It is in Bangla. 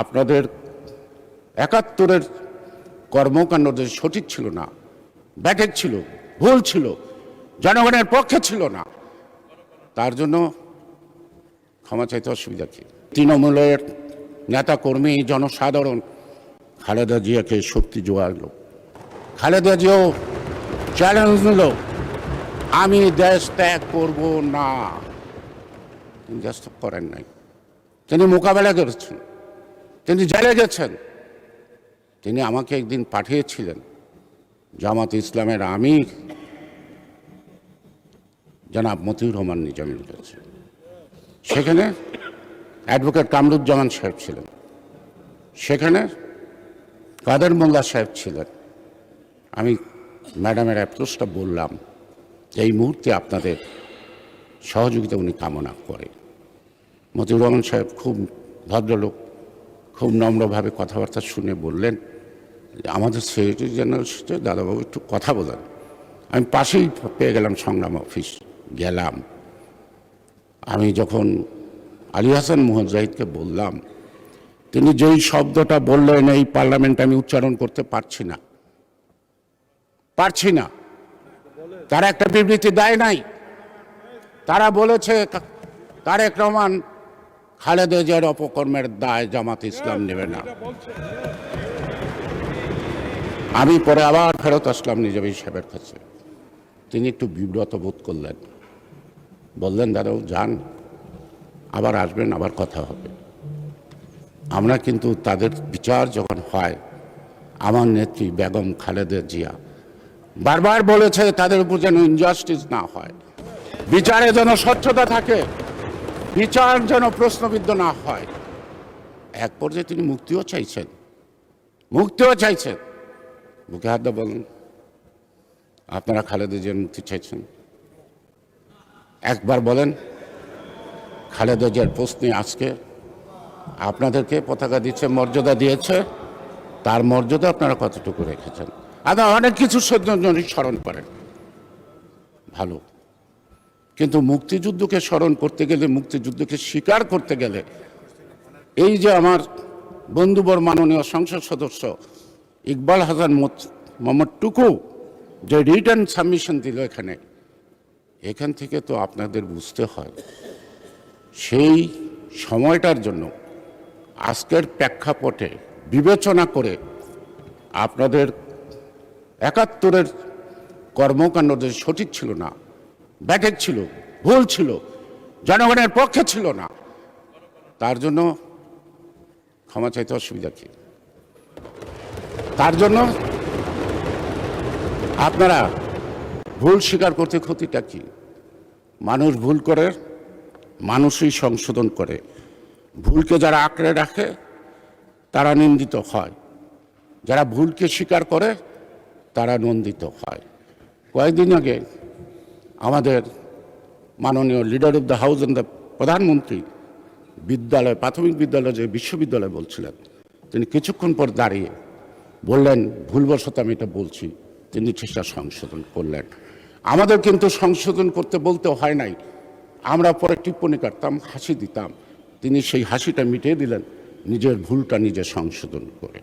আপনাদের ৭১-এর কর্মকাণ্ড যে সঠিক ছিল না, ব্যাঠিক ছিল, ভুল ছিল, জনগণের পক্ষে ছিল না, তার জন্য ক্ষমা চাইতে অসুবিধা কি? তৃণমূলের নেতা কর্মী জনসাধারণ খালেদা জিয়াকে শক্তি জোগালো। খালেদা জিয়াও চ্যালেঞ্জ নিল, আমি দেশ ত্যাগ করব না। তিনি দেশ ত্যাগ করেন নাই, তিনি মোকাবেলা করেছেন, তিনি জেলে গেছেন। তিনি আমাকে একদিন পাঠিয়েছিলেন জামাত ইসলামের আমির জনাব মতিউর রহমান নিজামীর কাছে। সেখানে অ্যাডভোকেট কামরুজ্জামান সাহেব ছিলেন, সেখানে কাদের মোল্লা সাহেব ছিলেন। আমি ম্যাডামের অ্যাপ্রোচটা বললাম যে এই মুহূর্তে আপনাদের সহযোগিতা উনি কামনা করে। মতিউর রহমান সাহেব খুব ভদ্রলোক, খুব নম্রভাবে কথাবার্তা শুনে বললেন আমাদের সেক্রেটারি জেনারেল সাথে দাদাবাবু একটু কথা বলেন। আমি পাশেই পেয়ে গেলাম সংগ্রাম অফিস, গেলাম। আমি যখন আলী হাসান মুজাহিদকে বললাম, তিনি যেই শব্দটা বললেন এই পার্লামেন্টে আমি উচ্চারণ করতে পারছি না। তারা একটা বিবৃতি দেয় নাই। তারা বলেছে তারেক রহমান খালেদা জিয়ার অপকর্মের দায় জামাত ইসলাম নেবে না। আমি পরে আবার ফেরত আসলাম নিজামী সাহেবের কাছে। তিনি একটু বিব্রত বোধ করলেন, বললেন দাদাও যান, আবার আসবেন, আবার কথা হবে। আমরা কিন্তু তাদের বিচার যখন হয়, আমার নেত্রী বেগম খালেদা জিয়া বারবার বলেছে তাদের উপর যেন ইনজাস্টিস না হয়, বিচারে যেন স্বচ্ছতা থাকে, বিচার যেন প্রশ্নবিদ্ধ না হয়। এক পর্যায়ে তিনি মুক্তিও চাইছেন। বুকে হাত দিয়ে বলেন আপনারা খালেদা জিয়ার মুক্তি চাইছেন? একবার বলেন খালেদা জিয়ার প্রশ্নে আজকে আপনাদেরকে পতাকা দিচ্ছে, মর্যাদা দিয়েছে, তার মর্যাদা আপনারা কতটুকু রেখেছেন? আপনারা অনেক কিছু স্মরণ করেন, ভালো, কিন্তু মুক্তিযুদ্ধকে স্মরণ করতে গেলে, মুক্তিযুদ্ধকে স্বীকার করতে গেলে, এই যে আমার বন্ধুবর মাননীয় সংসদ সদস্য ইকবাল হাসান মোহাম্মদ টুকু যে রিটার্ন সাবমিশন দিল এখান থেকে তো আপনাদের বুঝতে হয় সেই সময়টার জন্য আজকের প্রেক্ষাপটে বিবেচনা করে আপনাদের ৭১-এর কর্মকাণ্ড যে সঠিক ছিল না, ব্যাঠিক ছিল, ভুল ছিল, জনগণের পক্ষে ছিল না, তার জন্য ক্ষমা চাইতে অসুবিধা কি? তার জন্য আপনারা ভুল স্বীকার করতে ক্ষতিটা কি? মানুষ ভুল করে, মানুষই সংশোধন করে। ভুলকে যারা আঁকড়ে রাখে তারা নিন্দিত হয়, যারা ভুলকে স্বীকার করে তারা নন্দিত হয়। কয়েকদিন আগে আমাদের মাননীয় leader of the house and the প্রধানমন্ত্রী বিদ্যালয়, প্রাথমিক বিদ্যালয় যে বিশ্ববিদ্যালয় বলছিলেন, তিনি কিছুক্ষণ পর দাঁড়িয়ে বললেন ভুলবশত আমি এটা বলছি, তিনি সেটা সংশোধন করলেন। আমাদের কিন্তু সংশোধন করতে বলতে হয় নাই, আমরা পরে টিপ্পণী কাটতাম, হাসি দিতাম, তিনি সেই হাসিটা মিটিয়ে দিলেন নিজের ভুলটা নিজে সংশোধন করে।